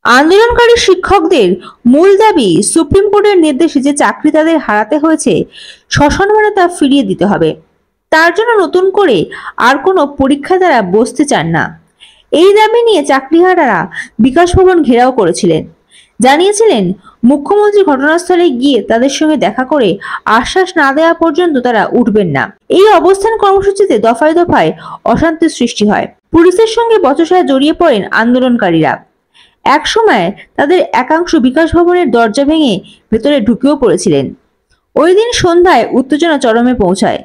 আন্দোলনকারী শিক্ষকদের মূল দাবি সুপ্রিম কোর্টের নির্দেশে যে চাকরি তাদের হারাতে হয়েছে সসম্মানে তা ফিরিয়ে দিতে হবে। তার জন্য নতুন করে আর কোনো পরীক্ষায় তারা বসতে চান না। এই দাবি নিয়ে চাকরিহারারা বিকাশ ভবন ঘেরাও করেছিলেন, জানিয়েছিলেন মুখ্যমন্ত্রী ঘটনাস্থলে গিয়ে তাদের সঙ্গে দেখা করে আশ্বাস না দেওয়া পর্যন্ত তারা উঠবেন না। এই অবস্থান কর্মসূচিতে দফায় দফায় অশান্তির সৃষ্টি হয়। পুলিশের সঙ্গে বচসায় জড়িয়ে পড়েন আন্দোলনকারীরা। এক সময় তাদের একাংশ বিকাশ ভবনের দরজা ভেঙে ভেতরে ঢুকেও পড়েছিলেন। ওই দিন সন্ধ্যায় উত্তেজনা চরমে পৌঁছায়।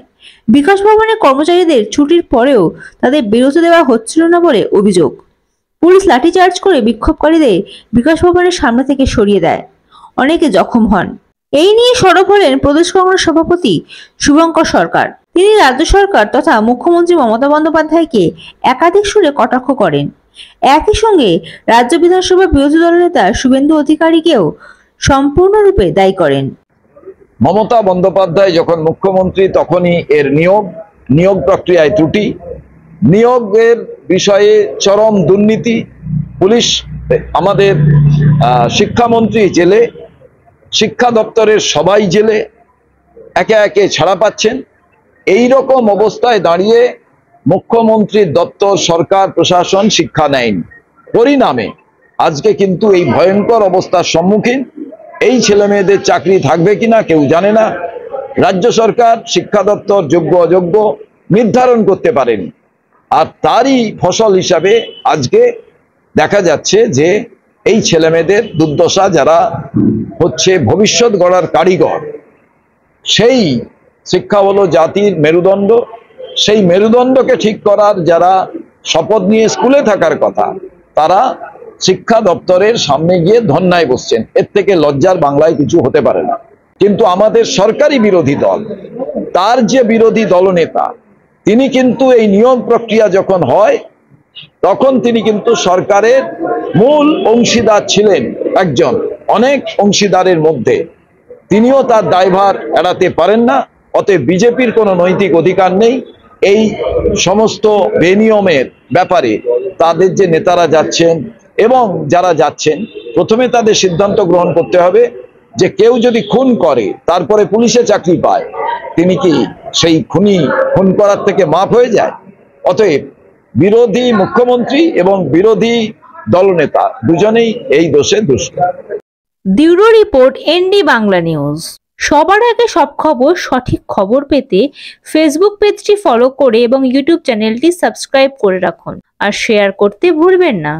বিকাশ ভবনের কর্মচারীদের ছুটির পরেও তাদের বেরোতে দেওয়া হচ্ছিল না বলে অভিযোগ। পুলিশ লাঠিচার্জ করে বিক্ষোভকারীদের বিকাশ ভবনের সামনে থেকে সরিয়ে দেয়। অনেকে জখম হন। এই নিয়ে সরব হলেন প্রদেশ কংগ্রেস সভাপতি শুভঙ্কর সরকার। তিনি রাজ্য সরকার তথা মুখ্যমন্ত্রী মমতা বন্দ্যোপাধ্যায়কে একাধিক সুরে কটাক্ষ করেন। একই সঙ্গে রাজ্য বিধানসভা বিরোধী দলনেতা শুভেন্দু অধিকারীকেও সম্পূর্ণরূপে দায়ী করেন। মমতা বন্দ্যোপাধ্যায় যখন মুখ্যমন্ত্রী তখনই এর নিয়োগ প্রক্রিয়ায় ত্রুটি, নিয়োগের বিষয়ে চরম দুর্নীতি, পুলিশ, আমাদের শিক্ষামন্ত্রী জেলে, শিক্ষা দপ্তরের সবাই জেলে, একে একে ছাড়া পাচ্ছেন। এই রকম অবস্থায় দাঁড়িয়ে মুখ্যমন্ত্রীর দপ্তর, সরকার, প্রশাসন শিক্ষা নেয়নি। পরিণামে আজকে কিন্তু এই ভয়ঙ্কর অবস্থার সম্মুখীন। এই ছেলে মেয়েদের চাকরি থাকবে কিনা কেউ জানে না। রাজ্য সরকার, শিক্ষা দপ্তর যোগ্য অযোগ্য নির্ধারণ করতে পারেনি। আর তারই ফসল হিসাবে আজকে দেখা যাচ্ছে যে এই ছেলে মেয়েদের দুর্দশা, যারা হচ্ছে ভবিষ্যৎ গড়ার কারিগর। সেই শিক্ষা হলো জাতির মেরুদণ্ড। সেই মেরুদণ্ডকে ঠিক করার যারা শপথ নিয়ে স্কুলে থাকার কথা, তারা শিক্ষা দপ্তরের সামনে গিয়ে ধর্নায় বসছেন। এর থেকে লজ্জার বাংলায় কিছু হতে পারে না। কিন্তু আমাদের সরকারি বিরোধী দল, তার যে বিরোধী দলনেতা, তিনি কিন্তু এই নিয়োগ প্রক্রিয়া যখন হয় তখন তিনি কিন্তু সরকারের মূল অংশীদার ছিলেন, একজন অনেক অংশীদারের মধ্যে। তিনিও তার দায়ভার এড়াতে পারেন না। অতএব বিজেপির কোনো নৈতিক অধিকার নেই এই সমস্ত বেনিয়মের ব্যাপারে। তাদের যে নেতারা যাচ্ছেন এবং যারা যাচ্ছেন, প্রথমে তাদের সিদ্ধান্ত গ্রহণ করতে হবে যে কেউ যদি খুন করে তারপরে পুলিশে চাকরি পায়, তিনি কি সেই খুন করার থেকে মাফ হয়ে যায়? অতএব বিরোধী মুখ্যমন্ত্রী এবং বিরোধী দলনেতা দুজনেই এই দোষে দুষ্ট। Bureau report, ND Bangla news. সবার আগে সব খবর, সঠিক খবর পেতে ফেসবুক পেজটি ফলো করে এবং ইউটিউব চ্যানেলটি সাবস্ক্রাইব করে রাখুন আর শেয়ার করতে ভুলবেন না।